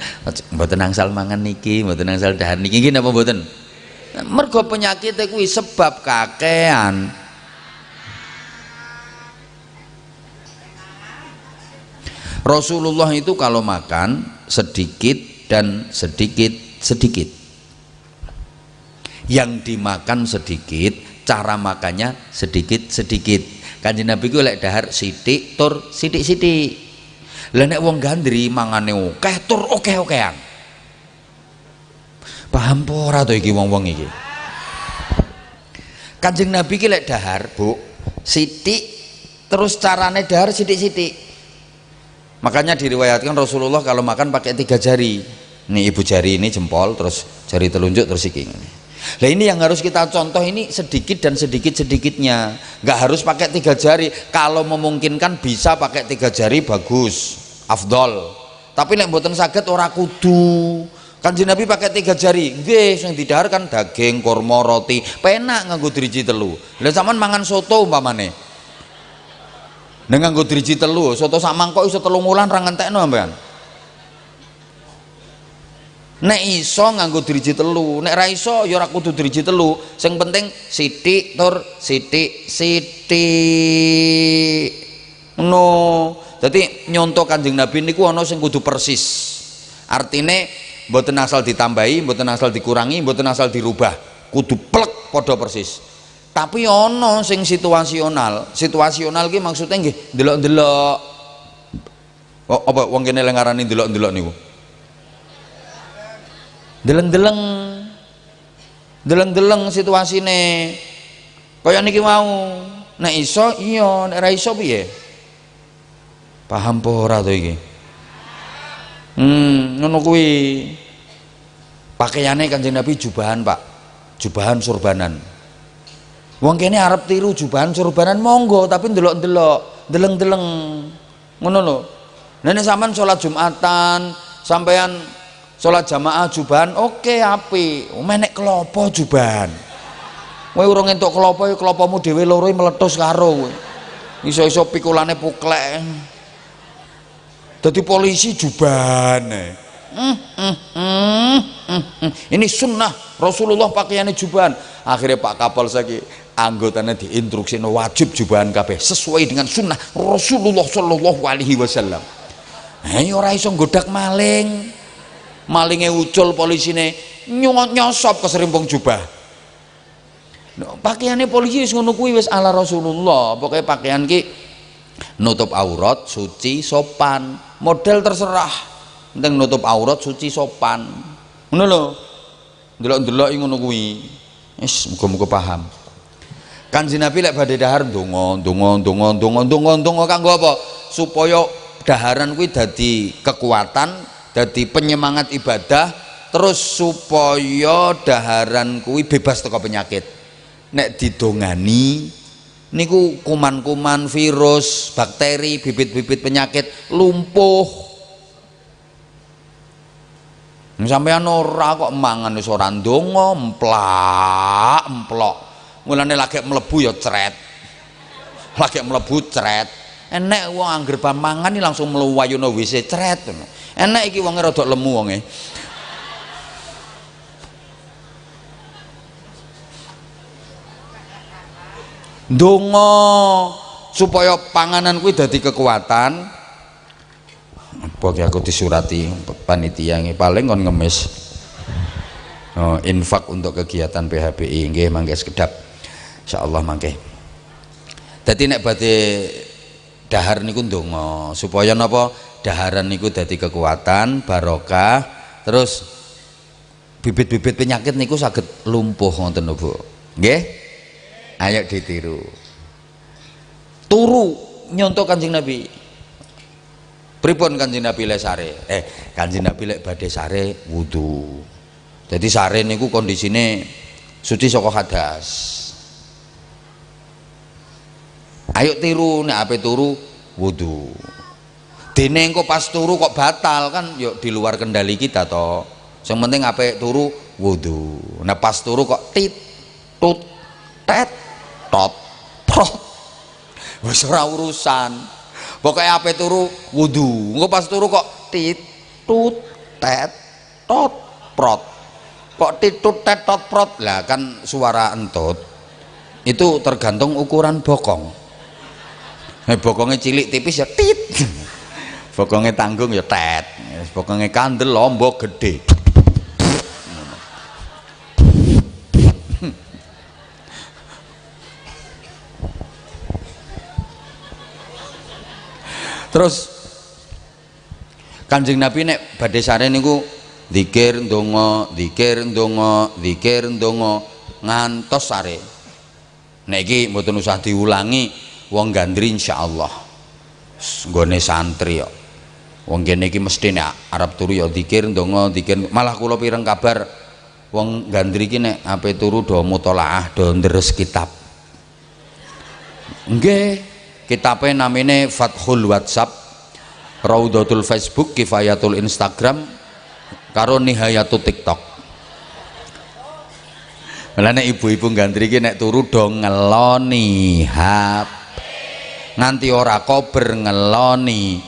mboten angsal mangan niki, mboten angsal dahar niki. Nggih napa mboten? Mergo penyakit kuwi sebab kakean. Rasulullah itu kalau makan sedikit dan sedikit. Yang dimakan sedikit, cara makannya sedikit. Kanjeng Nabi ku lek dahar sithik tur sithik-sithik. Lah nek wong gandri mangane akeh tur akeh-akehan. Paham apa ora to iki wong-wong iki? Kanjeng Nabi ki lek dahar, Bu, sithik terus carane dahar sithik-sithik. Makanya diriwayatkan Rasulullah kalau makan pakai 3 jari. Ini ibu jari ini jempol, terus jari telunjuk, terus iki. Nah ini yang harus kita contoh, ini sedikit dan sedikit-sedikitnya. Nggak harus pakai 3 jari. Kalau memungkinkan bisa pakai 3 jari bagus, afdol. Tapi nek mboten saged ora kudu. Kanjeng Nabi pakai 3 jari. Nggih, sing didahar kan daging, kurma, roti. Penak nganggo driji telu. Lah sampean mangan soto umpamane. Nek nganggo driji telu, soto sak mangkok iso 3 wulan ra ngentekno sampean. Nek iso nganggo driji telu, nek ra iso ya ora kudu driji telu. Sing penting sithik tur sithik. No, jadi nyontoh Kanjeng Nabi niku ana sing kudu persis. Artine mboten asal ditambahi, mboten asal dikurangi, mboten asal dirubah. Kudu plek padha persis. Tapi ana sing situasional. Situasional ki maksudnya nggih ndelok-ndelok. Oh, apa wong kene lek ngarani ndelok-ndelok niku? Deleng-deleng. Deleng-deleng situasine. Kaya niki mau. Nek iso iya, nek ra iso piye? Paham apa ora to iki? Ngono kuwi. Pakaiane Kanjeng Nabi jubahan, Pak. Jubahan surbanan. Wong kene arep tiru jubahan surbanan monggo, tapi ndelok-ndelok, deleng-deleng. Ngono lho. Nek sampean salat Jumatan, sampean salat jamaah jubahan, oke apik. Menek klopo jubahan. Kowe urung entuk klopo ya klopomu dhewe loro meletus karo kowe. Iso-iso pikulane puklek. Dadi polisi jubahan. Ini sunnah Rasulullah pakaiannya jubahan. Akhirnya Pak Kapol saiki anggotanya diinstruksi wajib jubahan kabeh sesuai dengan sunnah Rasulullah Shallallahu Alaihi Wasallam. Ayo ora iso nggodak maling. Malinge ucul polisine nyosop keserimpung jubah. Pakaiannya polisi wis ngono kuwi wis ala Rasulullah. Pokoknya pakaian ki nutup aurat, suci, sopan. Model terserah. Penting nutup aurat, suci, sopan. Ngono lho. Delok-delok ngono kuwi. Wis muga-muga paham. Kanjeng Nabi lek badhe dahar ndonga kanggo apa? Supaya daharan kuwi dadi kekuatan, dadi penyemangat ibadah, terus supaya daharan kuwi bebas teko penyakit. Nek didongani niku kuman-kuman, virus, bakteri, bibit-bibit penyakit lumpuh. Sampeyan ora kok mangan wis ora ndonga emplak-emplok. Mulane lagi mlebu ya cret. Lagi mlebu cret. Enek wong angger mangan langsung mluwayu nang WC cret ngono. Enek iki wonge rada lemu wonge. Ndonga supaya panganan kuwi dadi kekuatan. Apa aku disurati panitia nggih paling kon ngemis. Oh, infak untuk kegiatan PHBI nggih mangke sekedap. Insyaallah mangke. Dadi nek badhe dahar niku ndonga supaya napa daharan niku dadi kekuatan, barokah, terus bibit-bibit penyakit niku saged lumpuh ngoten lho Bu. Nggih? Ayo ditiru. Turu nyontok Kanjeng Nabi. Pripun Kanjeng Nabi lek sare? Kanjeng Nabi lek badhe sare wudu. Jadi sare niku kondisine suci saka hadas. Ayo tiru nek ape turu wudu. Dene engko pas turu kok batal kan yo di luar kendali kita to. Yang penting ape turu wudu. Nah pas turu kok tit tut tet tot prot. Wis ora urusan. Pokoke ape turu wudu. Engko pas turu kok tit tut tet tot prot. Kok tit tut tet tot prot lah kan suara entut. Itu tergantung ukuran bokong. Bokongnya cilik tipis ya tit. Bokongnya tanggung ya tet. Bokongnya kandel lombok gede. Terus Kanjeng Nabi nek badhe sare niku zikir ndonga, zikir ndonga, zikir ndonga ngantos sare. Nek iki mboten usah diulangi wong gandri insyaallah. Nggone santri kok. Wong kene iki mesti nek arep turu ya zikir ndonga, zikir. Malah kula pireng kabar wong gandri iki nek ape turu do mutolaah, do ndres kitab. Nggih. Kitabnya namanya Fathul WhatsApp, Raudatul Facebook, Kifayatul Instagram, karo Nihayatul TikTok. Mulane ibu-ibu gandri iki nek turu do ngeloni HP. Nganti ora kober ngeloni.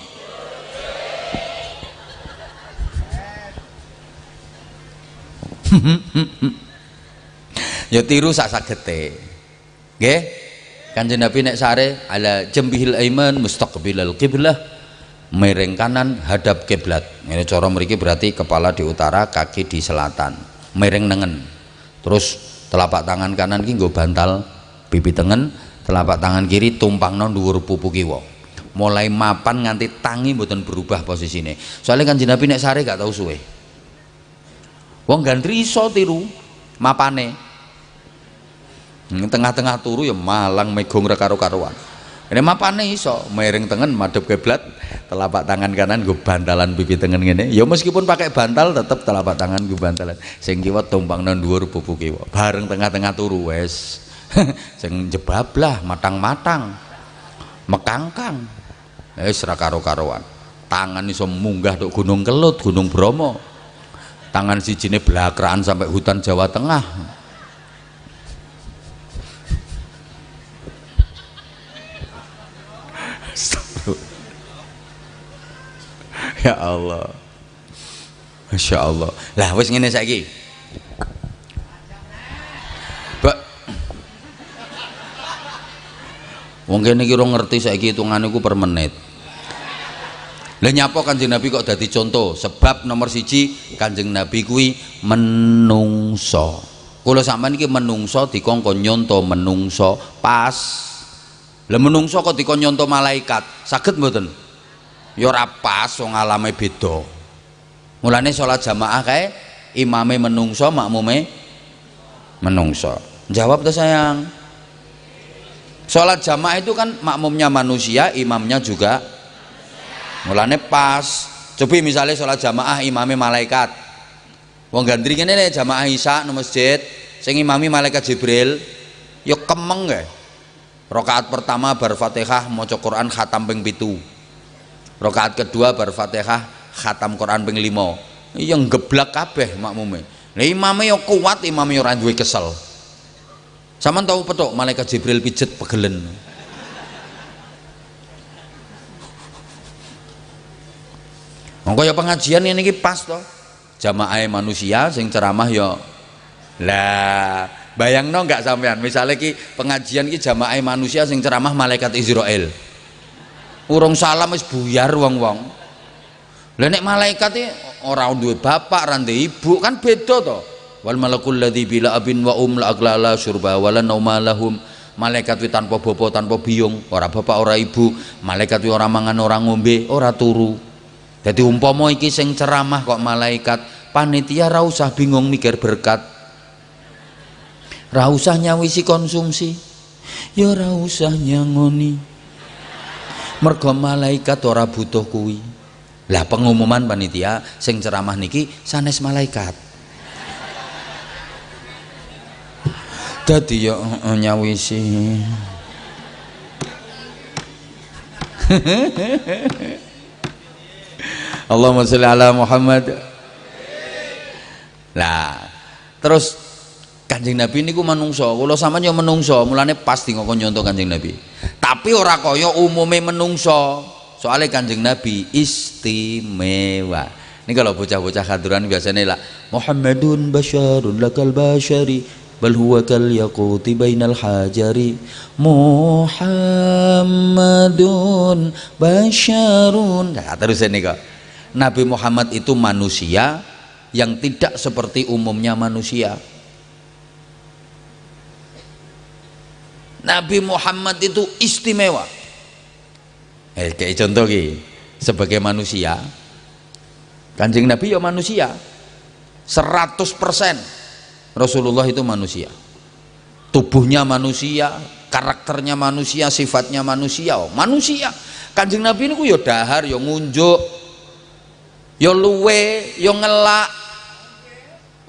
Ya tiru sak sagete. Nggih? Kanjeng Nabi nek sare ala jambihil aiman mustaqbilal qiblah, miring kanan hadap kiblat. Ini cara mriki berarti kepala di utara, kaki di selatan, miring nengen. Terus telapak tangan kanan ki nggo bantal pipi tengen, telapak tangan kiri tumpangno dhuwur pupu kiwa. Mulai mapan nganti tangi mboten berubah posisine. Soalnya Kanjeng Nabi nek sare gak tau suwe. Wong gandri iso tiru mapane. Tengah-tengah turu ya malang megong ra karo-karuan. Ini mapane iso miring tengen madhep kiblat, telapak tangan kanan nggo bantalan pipi tengen ngene. Ya meskipun pakai bantal tetep telapak tangan nggo bantalan. Sing kiwa tumpangno dhuwur pupu kiwa. Bareng tengah-tengah turu wis. Sing jebablah matang-matang. Mekangkang. Wis ra karo-karuan. Tangan iso munggah tok Gunung Kelut, Gunung Bromo. Tangan sijine blakraan sampai hutan Jawa Tengah. Ya Allah, Masya Allah. Lah wis ngene saiki. Wong kene iki ora ngerti saiki hitungane ku per menit. Lah nyapa Kanjeng Nabi kok dadi contoh? Sebab nomor siji Kanjeng Nabi kuwi menungso. Kula sampean iki menungso dikongkon nyonto menungso pas. Lah menungso kok dikon nyonto malaikat, saged mboten? Ya ora pas, wong alame beda. Mulane salat jamaah kae imame menungso, makmume menungso. Jawab tuh sayang. Salat jamaah itu kan makmumnya manusia, imamnya juga. Mulane pas. Coba misalnya salat jamaah imame malaikat. Wong gandri kene jamaah Isya nang masjid, sing imami malaikat Jibril, ya kemeng kae. Rakaat pertama bar Fatihah maca Quran khatam ping 7. Rakaat kedua bar Fatihah khatam Quran ping 5. Iya geblak kabeh makmume. Lah imame yo kuat, imame ora duwe kesel. Sampeyan tahu petuk malaikat Jibril pijet pegelen. Monggo ya pengajian ini pas to. Jamaah manusia sing ceramah yo. Lah, bayangno enggak sampean misalnya ki pengajian ki jamaah manusia sing ceramah malaikat Israel. Urung salam wis buyar wong-wong. Lah nek malaikat iki ora duwe bapak, ora duwe ibu, kan beda to. Wal malakul ladzi bila abin wa la aglala syurba wala nauma lahum. Malaikat wi tanpa bapa, tanpa biyung, ora bapak, ora ibu. Malaikat wi ora mangan, ora ngombe, ora turu. Dadi umpama iki sing ceramah kok malaikat, panitia ra usah bingung mikir berkat. Ra usah nyawisi konsumsi. Ya ra usah nyangoni. Mergo malaikat ora butuh kuwi. Lah pengumuman panitia sing ceramah niki sanes malaikat. Dadi ya nyawisi. Allahumma sholli ala Muhammad. Lah terus Kanjeng Nabi niku menungso, kula sampeyan yo menungso, mulane pasti ngokon nyonto Kanjeng Nabi. Tapi ora kaya umume menungso. Soale Kanjeng Nabi istimewa. Ini kalau bocah-bocah kaduran biasanya lah Muhammadun basyarun lakal basyari bal huwa kal yaquti bainal hajari. Muhammadun basyarun. Nah, terus ini kok. Nabi Muhammad itu manusia yang tidak seperti umumnya manusia. Nabi Muhammad itu istimewa. Kayak contoh ki, sebagai manusia, Kanjeng Nabi ya manusia, 100% Rasulullah itu manusia, tubuhnya manusia, karakternya manusia, sifatnya manusia, manusia. Kanjeng Nabi ini ku ya dahar, ya ngunjuk, ya luwe, ya ngelak,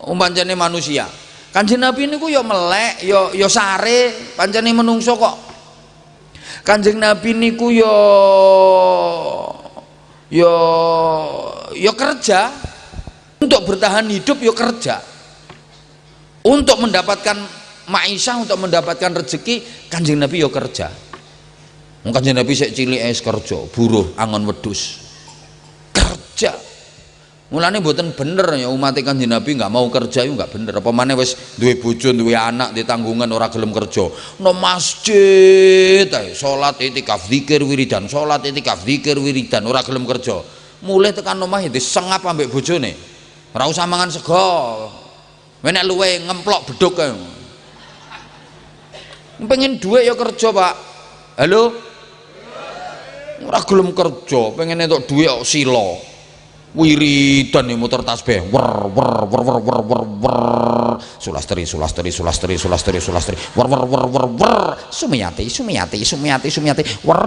pancene manusia. Kanjeng Nabi niku ya melek, ya sare, pancene menungso kok. Kanjeng Nabi niku ya kerja untuk bertahan hidup, ya kerja. Untuk mendapatkan maisha, untuk mendapatkan rezeki, Kanjeng Nabi ya kerja. Kanjeng Nabi sik cilik es kerja, buruh angon wedhus. Kerja. Mulane mboten bener ya umat Kanjeng Nabi nggak mau kerja itu nggak bener. Apa maneh wis duwe bojo, duwe anak, di tanggungan ora gelem kerja. No masjid ae salat itikaf zikir wiridan, salat itikaf zikir wiridan ora gelem kerja. Mulai tekan omah disengap ambek bojone. Ora usah mangan sego. Menek luwe ngemplok beduk kae. Pengen duit ya kerja, Pak. Halo? Ora gelem kerja, pengen entuk duit kok sila. Wiridan nih muter tasbih wer wer wer wer wer wer wer sulastri sulastri sulastri sulastri sulastri wer wer wer wer wer sumiyati sumiyati sumiyati sumiyati wer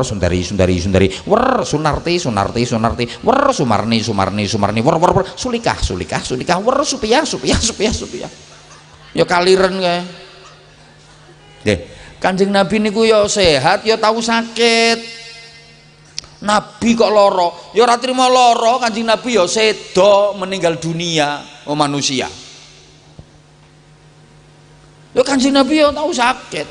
sundari sundari sundari wer sunarti sunarti sunarti wer sumarni sumarni sumarni wer wer wer sulikah sulikah sulikah wer supiyah supiyah supiyah supiyah ya kaliren kae nggih. Kanjeng Nabi niku ya sehat ya tahu sakit. Nabi kok loro, ya ora trimo loro. Kanjeng Nabi ya sedo meninggal dunia manusia. Ya Kanjeng Nabi ya tahu sakit.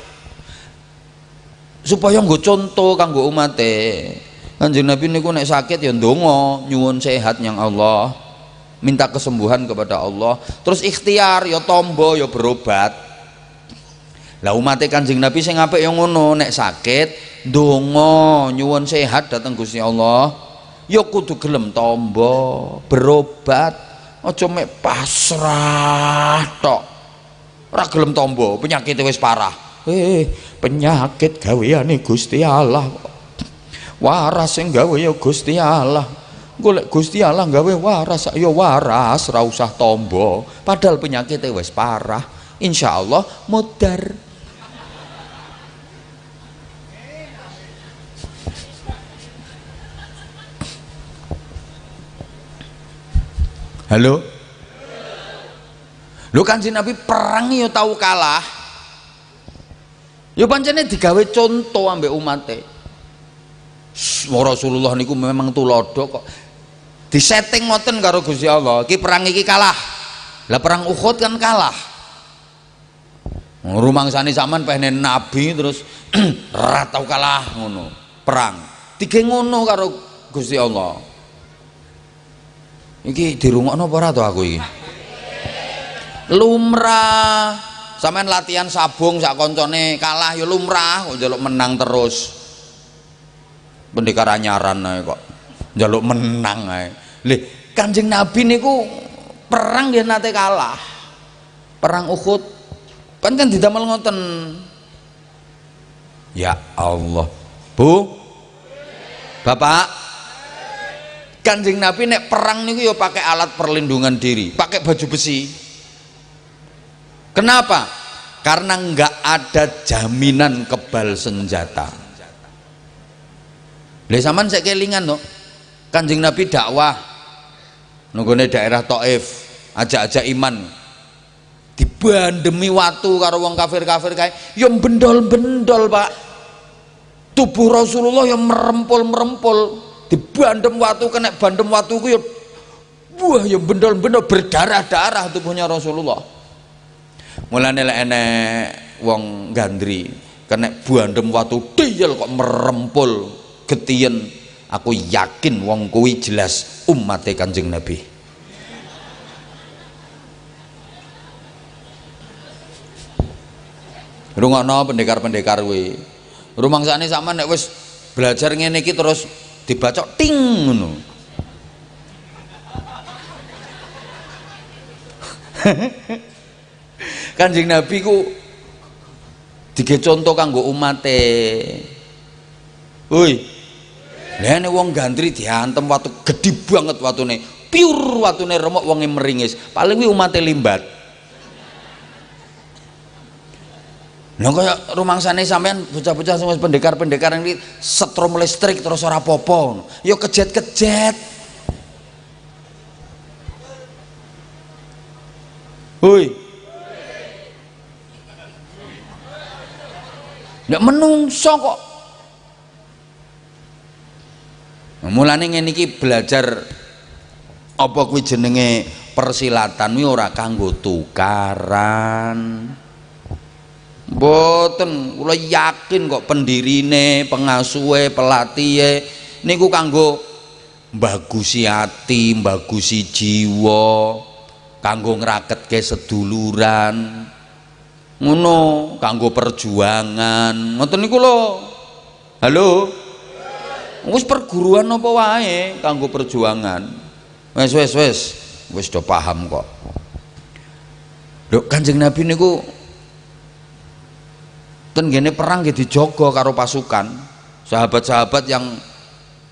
Supaya nggo contoh kanggo umate. Kanjeng Nabi niku nek sakit ya ndonga nyuwun sehat yang Allah, minta kesembuhan kepada Allah. Terus ikhtiar ya tombo ya berobat. Lah umat Kanjeng Nabi sing apik ya ngono, nek sakit ndonga nyuwun sehat dateng Gusti Allah ya kudu gelem tombo berobat, aja mek pasrah tok ora gelem tombo penyakite wis parah. Penyakit gaweane Gusti Allah, waras sing gawe ya Gusti Allah, golek Gusti Allah gawe waras ya waras, ora usah tombo padahal penyakite wis parah, insyaallah mudar. Halo? Lho Kanjeng Nabi perang yo tahu kalah. Yo pancene digawe contoh ambek umate. Rasulullah niku memang tulodo kok. Disetting ngoten karo Gusti Allah. Iki perang iki kalah. Lah perang Uhud kan kalah. Rumangsane sampean pengen nabi terus ra tau kalah ngono. Perang. Dige ngono karo Gusti Allah. Iki dirungokno apa ora to aku iki? Lumrah. Sampeyan latihan sabung sak koncone kalah ya lumrah, kok njaluk menang terus. Pendekar anyaran ae kok njaluk menang ae. Lih, Kanjeng Nabi niku perang nggih nate kalah. Perang Uhud pancen didamel ngoten. Ya Allah. Bu. Bapak, Kanjeng Nabi nek perang niku ya pakai alat perlindungan diri, pakai baju besi. Kenapa? Karena nggak ada jaminan kebal senjata. Lha sampean sik kelingan no. Kanjeng Nabi dakwah nunggone daerah Thaif, ajak-ajak iman. Dibandemi watu karo wong kafir-kafir kae, ya bendol-bendol, Pak. Tubuh Rasulullah yang merempul-merempul. Dibandem watu kena bandem watu ku ya wah ya bendol-bendol berdarah-darah tubuhnya Rasulullah. Mulane lek enek wong gandri kena bandem watu deyel kok merempul getien, aku yakin wong kuwi jelas ummate Kanjeng Nabi. Rungokno pendekar-pendekar kuwi. Rumangsane sampean nek wis belajar ngene iki terus dibacok ting ngono. Kanjeng Nabi ku dige contoh kanggo umate. Woi. Lah nek wong gandri diantem watu gedhi banget watune. Pure watune remuk wonge meringis. Paling kuwi umate limbat. Nah kaya rumangsane sampean bocah-bocah sing pendekar-pendekar iki setrum listrik terus ora apa-apa. Ya kejet-kejet. Hoi. Nek menungso kok. Nah, mulane ngene iki belajar apa kuwi jenenge persilatan kuwi ora kanggo tukaran. Mboten, kula yakin kok pendirine, pengasuhe, pelatihe niku kanggo mbagusi ati, mbagusi jiwa, kanggo ngraketke seduluran, ngono, kanggo perjuangan, ngoten niku lho. Halo, wis perguruan apa wae kanggo perjuangan. Wis do paham kok. Lho Kanjeng Nabi niku ten gene perang nggih dijaga karo pasukan. Sahabat-sahabat yang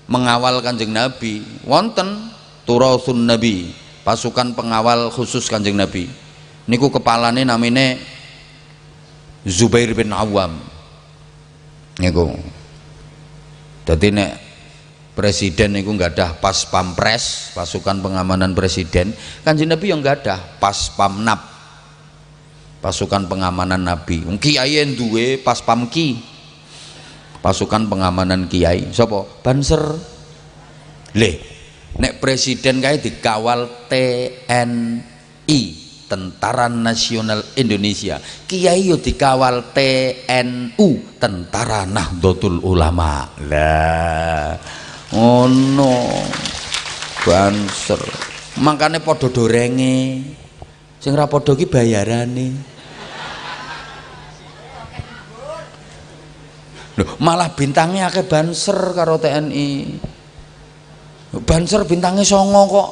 mengawal Kanjeng Nabi wonten Turathun Nabi, pasukan pengawal khusus Kanjeng Nabi. Niku kepalane namine Zubair bin Awam. Niku dadi nek presiden niku nggadah pas pampres, pasukan pengamanan presiden, Kanjeng Nabi yang nggadah pas pamnap, pasukan pengamanan Nabi. Kiai duwe pas pamki, pasukan pengamanan kiai. Sapa? Banser. Leh, nek presiden kae dikawal TNI, Tentara Nasional Indonesia. Kiai yo dikawal TNU, Tentara Nahdlatul Ulama. Lah, ono banser. Makane padha dorenge. Sing ra padha ki bayarane. Loh, malah bintangnya akeh banser karo TNI. Banser bintangnya 9 kok.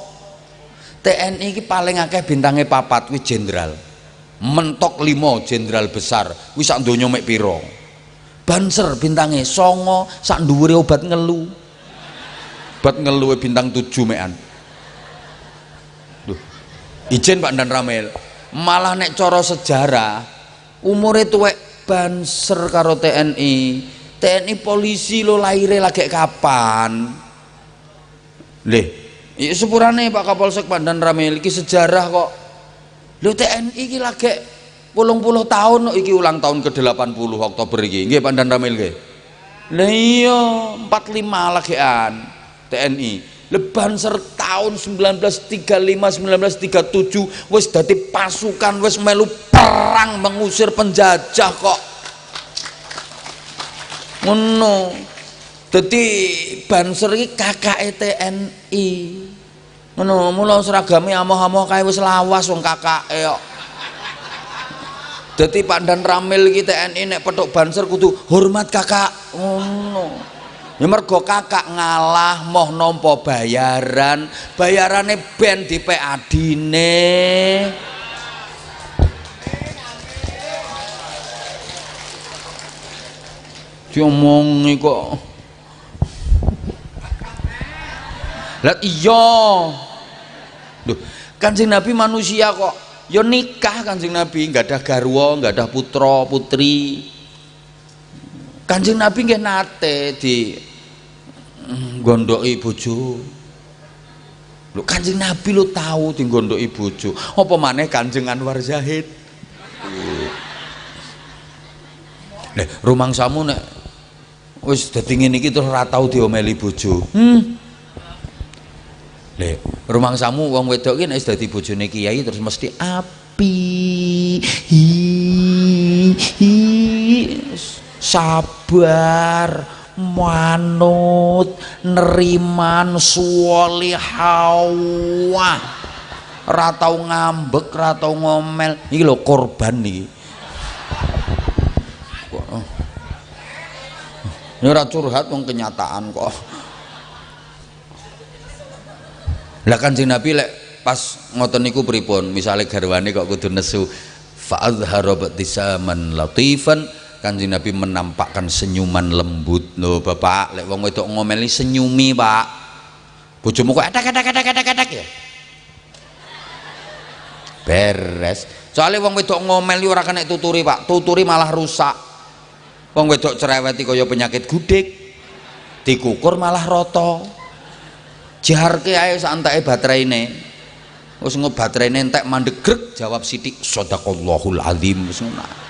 TNI ki paling akeh bintangnya 4 kuwi jenderal. Mentok 5 jenderal besar. Kuwi sak donya mek pira? Banser bintangnya 9 sak dhuwure obat ngelu. Obat ngelu bintang 7 mekan. Duh. Ijen Pak Dan Ramil. Malah nek cara sejarah umure tuwek Banser karo TNI. TNI polisi lo lahirnya lagi kapan? Leh, iya sepurane Pak Kapolsek Pandan Ramil iki sejarah kok. Lho TNI iki lagi 80 tahun iki ulang tahun ke-80 Oktober iki. Nggih Pandan Ramil nggih. Lah iya 45 lagian TNI. Banser tahun 1935 1937 wis dadi pasukan, wis melu perang mengusir penjajah kok. Ngono. Dadi Banser iki kakake TNI. Ngono, mula seragame amoh-amoh kae wis lawas wong kakake kok. Dadi Pak Dan Ramil iki TNI nek petuk Banser kudu hormat kakak. Ngono. Ya mergo kakak ngalah moh nampa bayaran, bayarane ben dipek adine. Diomongi kok. Lah iya. Duh, Kanjeng Nabi manusia kok. Ya nikah Kanjeng Nabi, enggak ada garwa, enggak ada putra putri. Kanjeng Nabi nggih nate di gondoki bojo. Lho Kanjeng Nabi lo tahu di gondoki bojo. Apa maneh Kanjeng Anwar Zahid. Lha rumangsamu nek wis dadi ngene iki terus ora tau diomeli bojo. Lha rumangsamu wong wedok ki nek wis dadi bojone kiai terus mesti api. Sabar, manut, neriman, sholihawah. Ora tau ngambek, ora tau ngomel. Iki lho korban iki. Ini ora curhat wong kenyataan kok. Lah Kanjeng Nabi lek pas ngoten niku pripun? Misale garwane kok kudu nesu fa'adhara batisaman latifan, Kanjeng Nabi menampakkan senyuman lembut. Lho Bapak, lek wong wedok ngomeli senyumi, Pak. Bojomu kok etek ya. Beres. Soalnya wong wedok ngomeli ora kena tuturi, Pak. Tuturi malah rusak. Wong wedok cereweti kaya penyakit gudik, dikukur malah roto. Jarke ae sak enteke baterainé. Wis baterainé entek mandeg grek jawab sithik sadaqallahul azim wis ngono.